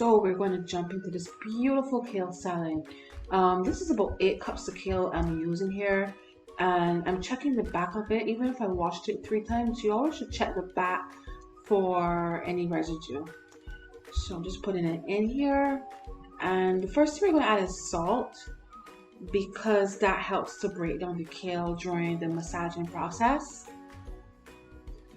So we're going to jump into this beautiful kale salad. This is about 8 cups of kale I'm using here, and I'm checking the back of it. Even if I washed it 3 times, you always should check the back for any residue. So I'm just putting it in here, and the first thing we're going to add is salt, because that helps to break down the kale during the massaging process.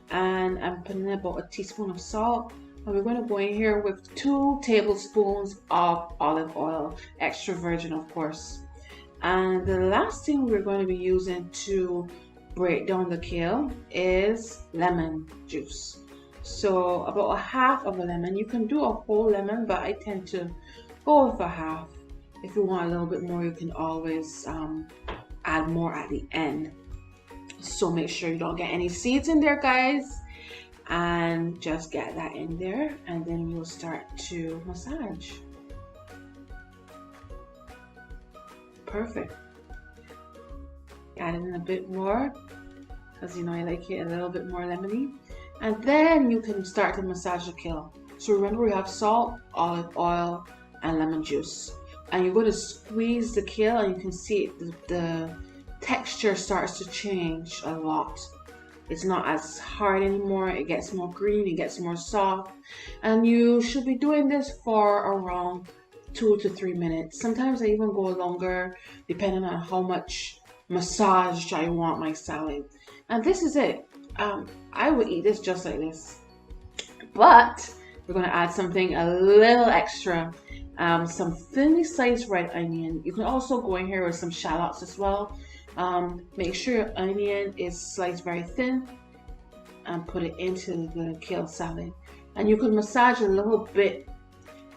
And I'm putting in about a teaspoon of salt. And we're going to go in here with 2 tablespoons of olive oil, extra virgin of course. And the last thing we're going to be using to break down the kale is lemon juice. So about a half of a lemon. You can do a whole lemon, but I tend to go with a half. If you want a little bit more, you can always add more at the end. So make sure you don't get any seeds in there, guys. And just get that in there, and then we'll start to massage. Perfect. Add in a bit more, because you know I like it a little bit more lemony. And then you can start to massage the kale. So remember, we have salt, olive oil, and lemon juice. And you're going to squeeze the kale, and you can see the texture starts to change a lot. It's not as hard anymore. It gets more green, it gets more soft. And you should be doing this for around 2 to 3 minutes. Sometimes I even go longer, depending on how much massage I want my salad. And this is it. I would eat this just like this. But we're going to add something a little extra. Some thinly sliced red onion. You can also go in here with some shallots as well. Make sure your onion is sliced very thin and put it into the kale salad. And you can massage a little bit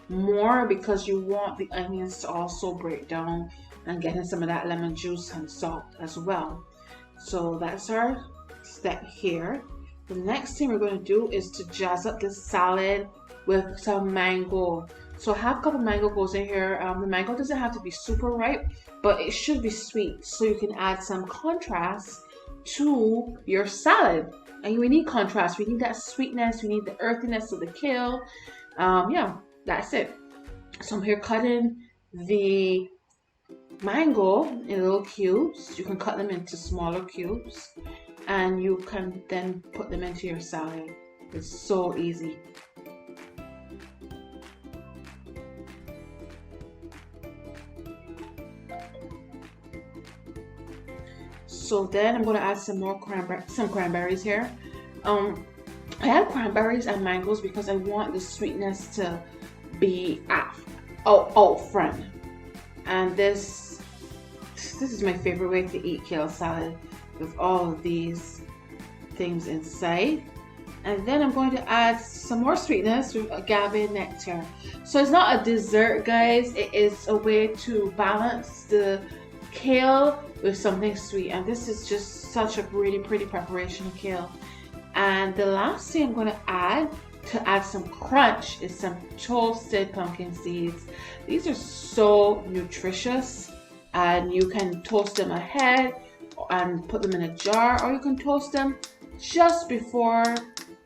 more because you want the onions to also break down and get in some of that lemon juice and salt as well. So that's our step here. The next thing we're going to do is to jazz up this salad with some mango. So half cup of mango goes in here. The mango doesn't have to be super ripe, but it should be sweet, so you can add some contrast to your salad. And we need contrast. We need that sweetness. We need the earthiness of the kale. Yeah, that's it. So I'm here cutting the mango in little cubes. You can cut them into smaller cubes, and you can then put them into your salad. It's so easy. So then I'm going to add some more cranberries here. I add cranberries and mangoes because I want the sweetness to be out front. And this is my favorite way to eat kale salad, with all of these things inside. And then I'm going to add some more sweetness with agave nectar. So it's not a dessert, guys. It is a way to balance the kale with something sweet, and this is just such a really pretty preparation of kale. And the last thing I'm going to add some crunch is some toasted pumpkin seeds. These are so nutritious, and you can toast them ahead and put them in a jar, or you can toast them just before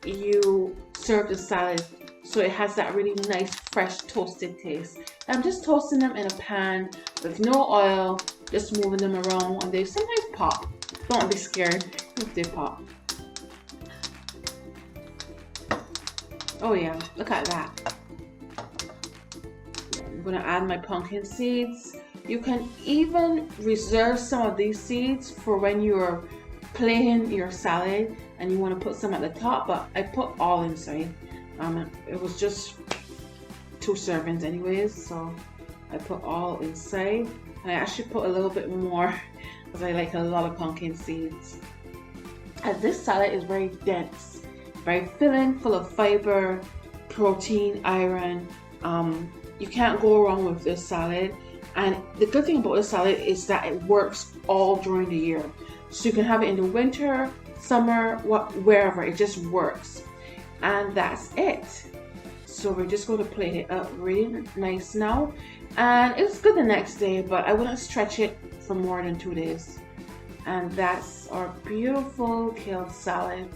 you serve the salad, so it has that really nice fresh toasted taste. I'm just toasting them in a pan with no oil, just moving them around, and they sometimes pop. Don't be scared if they pop. Oh yeah, look at that. I'm gonna add my pumpkin seeds. You can even reserve some of these seeds for when you're plating your salad and you want to put some at the top, but I put all inside. It was just 2 servings anyways, so I put all inside. And I actually put a little bit more because I like a lot of pumpkin seeds. And this salad is very dense, very filling, full of fiber, protein, iron. You can't go wrong with this salad. And the good thing about this salad is that it works all during the year. So you can have it in the winter, summer, wherever. It just works. And that's it. So we're just going to plate it up really nice now. And it's good the next day, but I wouldn't stretch it for more than 2 days. And that's our beautiful kale salad.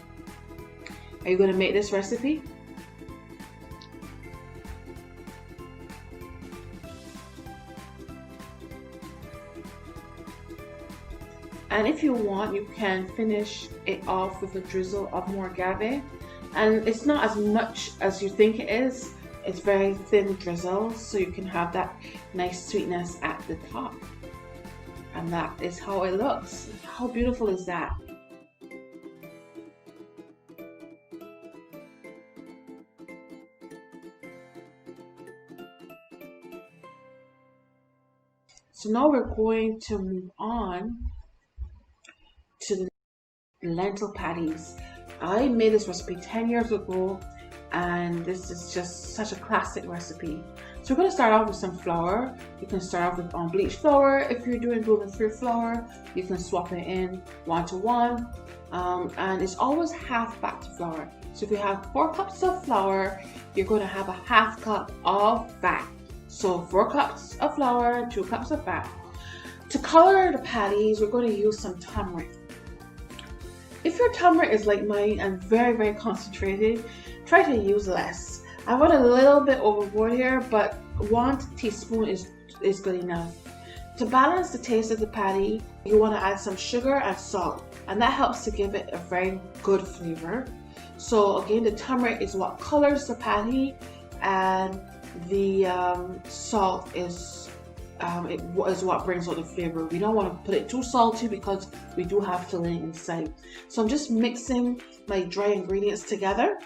Are you going to make this recipe? And if you want, you can finish it off with a drizzle of more agave. And it's not as much as you think it is. It's very thin drizzle, so you can have that nice sweetness at the top. And that is how it looks. How beautiful is that? So now we're going to move on to the lentil patties. I made this recipe 10 years ago, and this is just such a classic recipe. So we're going to start off with some flour. You can start off with unbleached flour. If you're doing gluten-free flour, you can swap it in 1-to-1, and it's always half backed flour. So if you have 4 cups of flour, you're going to have a half cup of fat. So 4 cups of flour, 2 cups of fat. To color the patties, we're going to use some turmeric. If your turmeric is like mine and very concentrated, try to use less. I went a little bit overboard here, but 1 teaspoon is good enough. To balance the taste of the patty, you want to add some sugar and salt, and that helps to give it a very good flavor. So again, the turmeric is what colors the patty, and the salt is what brings out the flavor. We don't want to put it too salty because we do have filling inside. So I'm just mixing my dry ingredients together,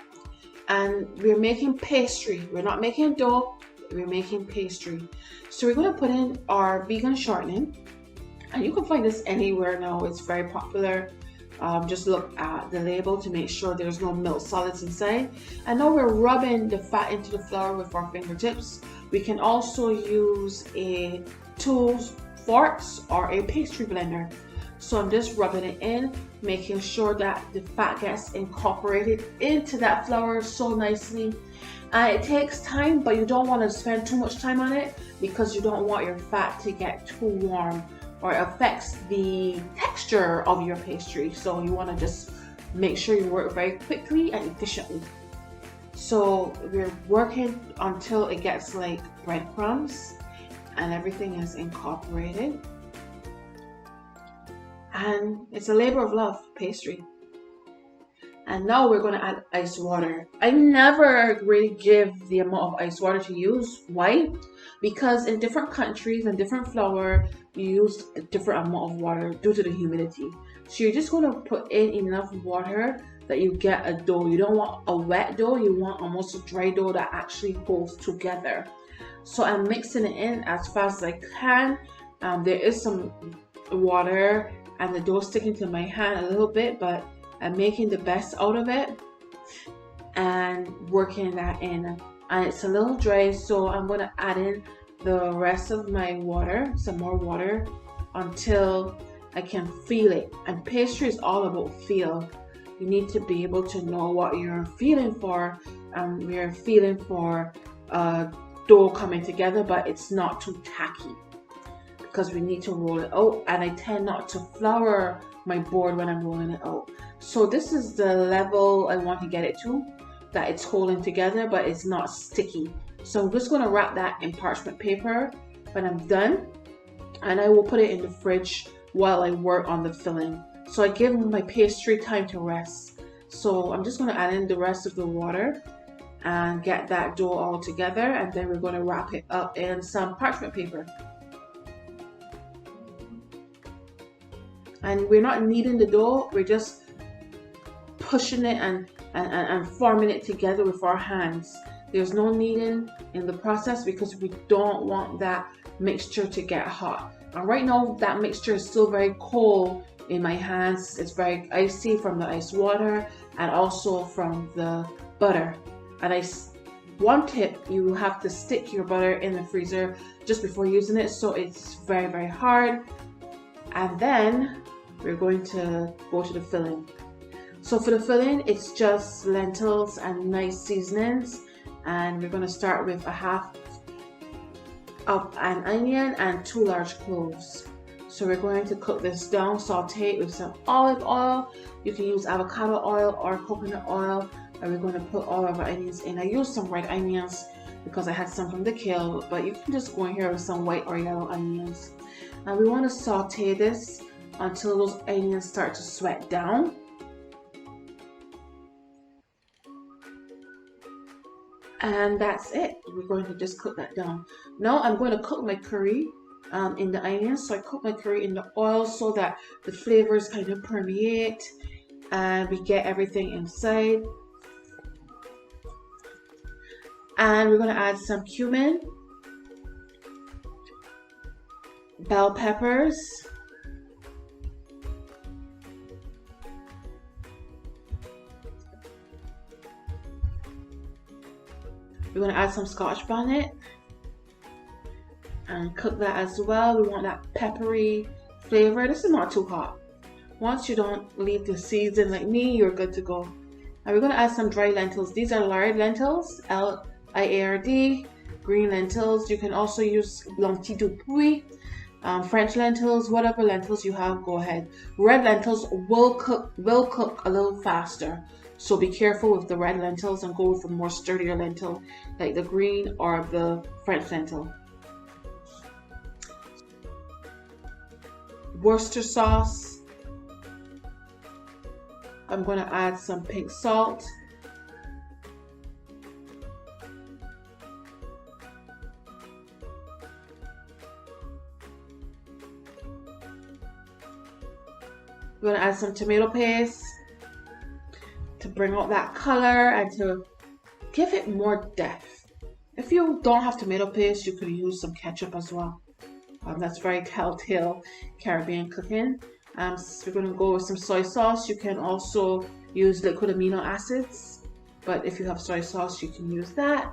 and we're making pastry. We're not making dough, we're making pastry. So we're going to put in our vegan shortening, and you can find this anywhere now. It's very popular. Just look at the label to make sure there's no milk solids inside. And now we're rubbing the fat into the flour with our fingertips. We can also use a 2 forks or a pastry blender. So I'm just rubbing it in, making sure that the fat gets incorporated into that flour so nicely. It takes time, but you don't want to spend too much time on it because you don't want your fat to get too warm, or it affects the texture of your pastry. So you want to just make sure you work very quickly and efficiently. So we're working until it gets like breadcrumbs and everything is incorporated. And it's a labor of love, pastry. And now we're going to add ice water. I never really give the amount of ice water to use. Why? Because in different countries and different flour, you use a different amount of water due to the humidity. So you're just going to put in enough water that you get a dough. You don't want a wet dough, you want almost a dry dough that actually holds together. So I'm mixing it in as fast as I can. There is some water and the dough sticking to my hand a little bit, but I'm making the best out of it and working that in. And it's a little dry, so I'm going to add in the rest of my water, some more water, until I can feel it. And pastry is all about feel. You need to be able to know what you're feeling for. We're feeling for dough coming together, but it's not too tacky, because we need to roll it out, and I tend not to flour my board when I'm rolling it out. So this is the level I want to get it to, that it's holding together but it's not sticky. So I'm just going to wrap that in parchment paper when I'm done, and I will put it in the fridge while I work on the filling. So I give my pastry time to rest. So I'm just going to add in the rest of the water and get that dough all together, and then we're going to wrap it up in some parchment paper. And we're not kneading the dough, we're just pushing it and forming it together with our hands. There's no kneading in the process because we don't want that mixture to get hot. And right now that mixture is still very cold in my hands. It's very icy from the ice water and also from the butter. And one tip, you have to stick your butter in the freezer just before using it, so it's very hard. And then we're going to go to the filling. So for the filling, it's just lentils and nice seasonings, and we're going to start with a half of an onion and 2 large cloves. So we're going to cook this down, saute it with some olive oil. You can use avocado oil or coconut oil, and we're going to put all of our onions in. I used some red onions because I had some from the Kale, but you can just go in here with some white or yellow onions. And we want to saute this until those onions start to sweat down. And that's it. We're going to just cook that down. Now I'm going to cook my curry in the onions. So I cook my curry in the oil so that the flavors kind of permeate and we get everything inside. And we're going to add some cumin, bell peppers, we're going to add some scotch bonnet and cook that as well. We want that peppery flavor. This is not too hot. Once you don't leave the seeds in like me, you're good to go. And we're going to add some dry lentils. These are lard lentils, L-I-A-R-D, green lentils. You can also use Lentil du Puy, French lentils, whatever lentils you have, go ahead. Red lentils will cook a little faster. So be careful with the red lentils and go with a more sturdier lentil like the green or the French lentil. Worcester sauce. I'm going to add some pink salt. I'm going to add some tomato paste to bring out that color and to give it more depth. If you don't have tomato paste, you could use some ketchup as well. That's very telltale Caribbean cooking. So we're going to go with some soy sauce. You can also use liquid amino acids, but if you have soy sauce, you can use that.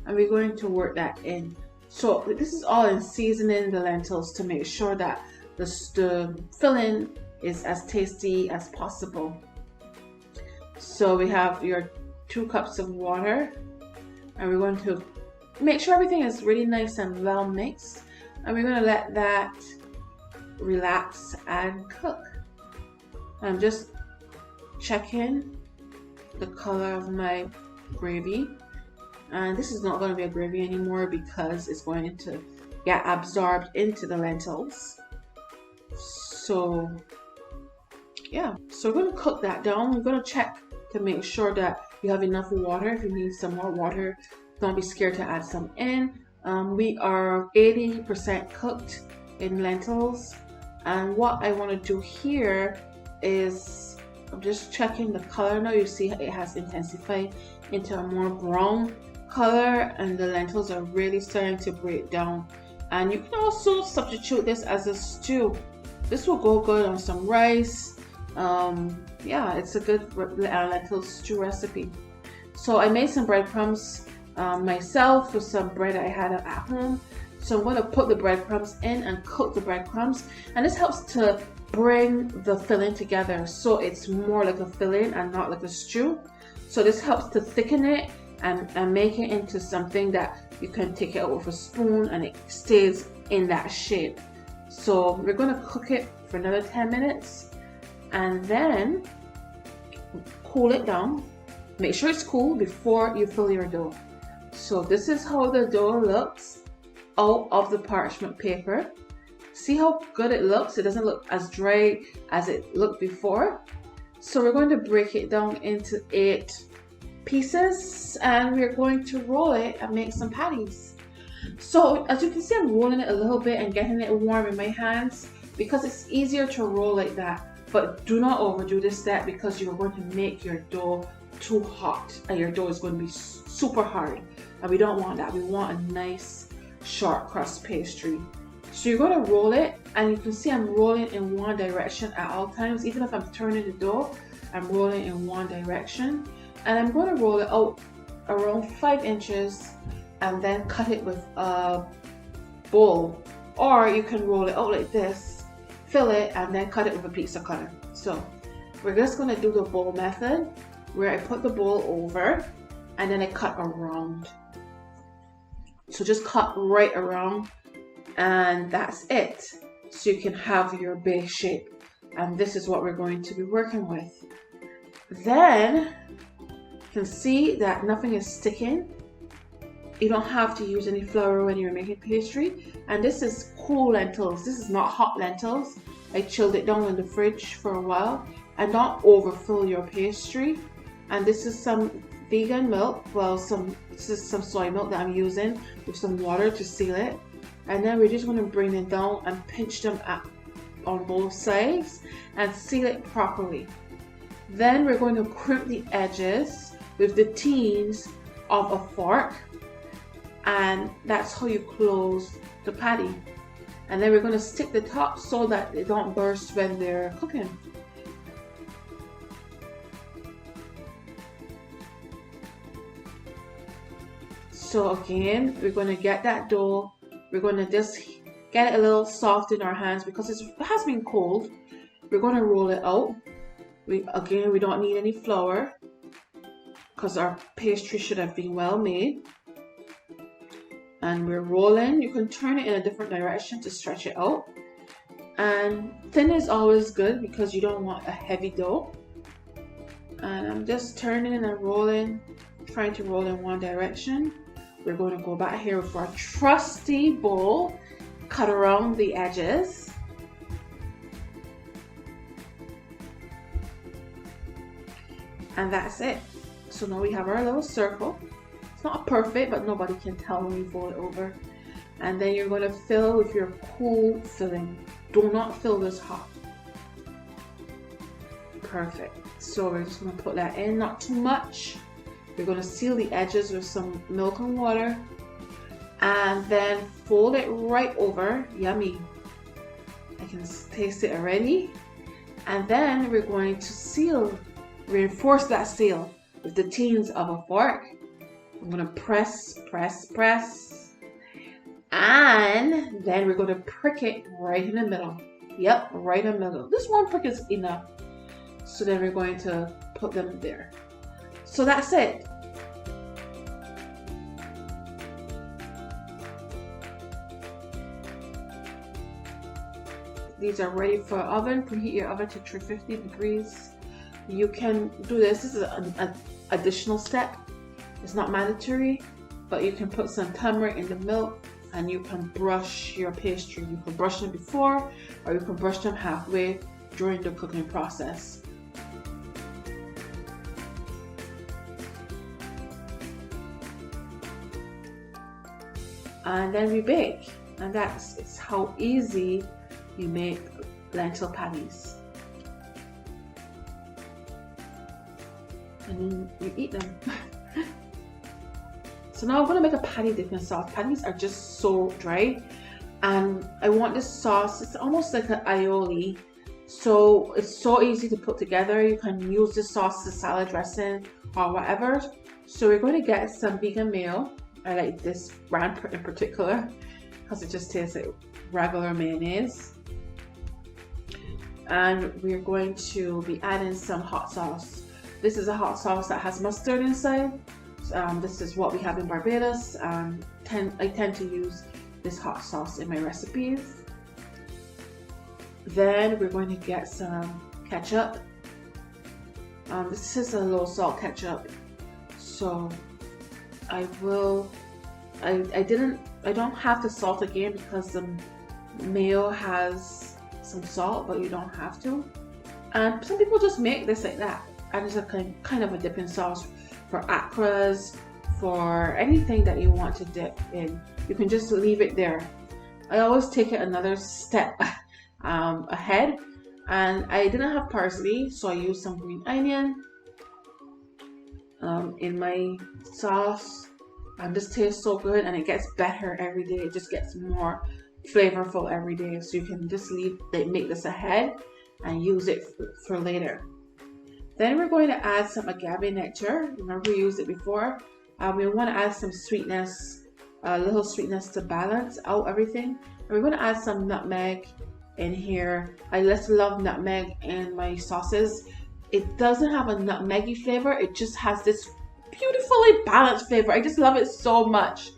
And we're going to work that in. So this is all in seasoning the lentils to make sure that the filling is as tasty as possible. So we have your 2 cups of water, and we're going to make sure everything is really nice and well mixed, and we're going to let that relax and cook. I'm just checking the color of my gravy, and this is not going to be a gravy anymore because it's going to get absorbed into the lentils. So yeah, so we're going to cook that down. We're going to check to make sure that you have enough water. If you need some more water, don't be scared to add some in. We are 80% cooked in lentils, and what I want to do here is I'm just checking the color. Now you see it has intensified into a more brown color, and the lentils are really starting to break down. And you can also substitute this as a stew. This will go good on some rice. Yeah, it's a good lentil stew recipe. So I made some breadcrumbs myself with some bread I had at home. So I'm going to put the breadcrumbs in and cook the breadcrumbs, and this helps to bring the filling together so it's more like a filling and not like a stew. So this helps to thicken it and make it into something that you can take it out with a spoon and it stays in that shape. So we're going to cook it for another 10 minutes and then cool it down. Make sure it's cool before you fill your dough. So this is how the dough looks out of the parchment paper. See how good it looks? It doesn't look as dry as it looked before. So we're going to break it down into 8 pieces and we're going to roll it and make some patties. So as you can see, I'm rolling it a little bit and getting it warm in my hands because it's easier to roll like that. But do not overdo this step because you're going to make your dough too hot and your dough is going to be super hard, and we don't want that. We want a nice short crust pastry. So you're going to roll it, and you can see I'm rolling in one direction at all times. Even if I'm turning the dough, I'm rolling in one direction, and I'm going to roll it out around 5 inches and then cut it with a bowl, or you can roll it out like this, fill it, and then cut it with a pizza cutter. So we're just going to do the bowl method where I put the bowl over and then I cut around. So just cut right around and that's it. So you can have your base shape, and this is what we're going to be working with. Then you can see that nothing is sticking. You don't have to use any flour when you're making pastry. And this is cool lentils. This is not hot lentils. I chilled it down in the fridge for a while. And not overfill your pastry. And this is some vegan milk. Well, this is some soy milk that I'm using with some water to seal it. And then we're just going to bring them down and pinch them on both sides and seal it properly. Then we're going to crimp the edges with the tines of a fork, and that's how you close the patty. And then we're going to stick the top so that they don't burst when they're cooking. So again, we're going to get that dough. We're going to just get it a little soft in our hands because it has been cold. We're going to roll it out. We don't need any flour because our pastry should have been well made. And we're rolling. You can turn it in a different direction to stretch it out. And thin is always good because you don't want a heavy dough. And I'm just turning and rolling, trying to roll in one direction. We're going to go back here with our trusty bowl, cut around the edges. And that's it. So now we have our little circle. It's not perfect, but nobody can tell when you fold it over. And then you're going to fill with your cool filling. Do not fill this hot. Perfect. So we're just going to put that in, not too much. We're going to seal the edges with some milk and water. And then fold it right over. Yummy. I can taste it already. And then we're going to reinforce that seal with the tines of a fork. I'm going to press. And then we're going to prick it right in the middle. Yep, right in the middle. This one prick is enough. So then we're going to put them there. So that's it. These are ready for oven. Preheat your oven to 350 degrees. You can do this. This is an additional step. It's not mandatory, but you can put some turmeric in the milk and you can brush your pastry. You can brush them before or you can brush them halfway during the cooking process. And then we bake, and it's how easy you make lentil patties. And then you eat them. So now I'm going to make a patty dipping sauce. Patties are just so dry, and I want this sauce. It's almost like an aioli, so it's so easy to put together. You can use this sauce as salad dressing or whatever. So we're going to get some vegan mayo. I like this brand in particular because it just tastes like regular mayonnaise. And we're going to be adding some hot sauce. This is a hot sauce that has mustard inside. This is what we have in Barbados. I tend to use this hot sauce in my recipes. Then we're going to get some ketchup. This is a low salt ketchup. So I don't have to salt again because the mayo has some salt, but you don't have to. And some people just make this like that. And it's a kind of a dipping sauce for akras, for anything that you want to dip in. You can just leave it there. I always take it another step ahead. And I didn't have parsley, so I used some green onion in my sauce. And this tastes so good, and it gets better every day. It just gets more flavorful every day. So you can just make this ahead and use it for later. Then we're going to add some agave nectar. Remember we used it before. We want to add some sweetness, a little sweetness to balance out everything. And we're going to add some nutmeg in here. I just love nutmeg in my sauces. It doesn't have a nutmeggy flavor. It just has this beautifully balanced flavor. I just love it so much.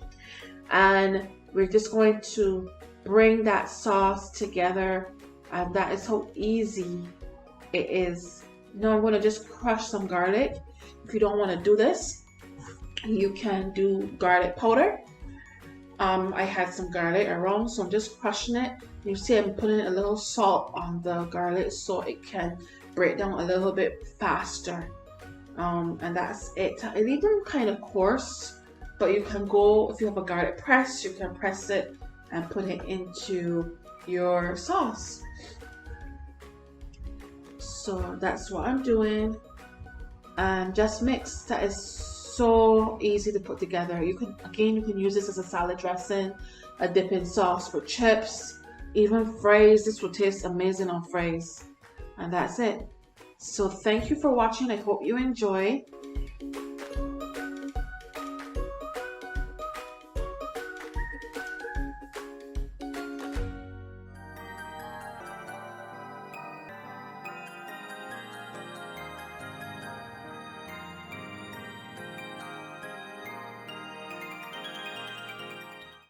And we're just going to bring that sauce together, and that is how easy it is. Now I'm going to just crush some garlic. If you don't want to do this, You can do garlic powder. I had some garlic around, so I'm just crushing it. You see I'm putting a little salt on the garlic so it can break down a little bit faster. And that's it. It even kind of coarse, but you can go, if you have a garlic press, you can press it and put it into your sauce. So that's what I'm doing. And just mix. That is so easy to put together. You can use this as a salad dressing, a dipping sauce for chips, even fries. This will taste amazing on fries. And that's it. So thank you for watching. I hope you enjoy.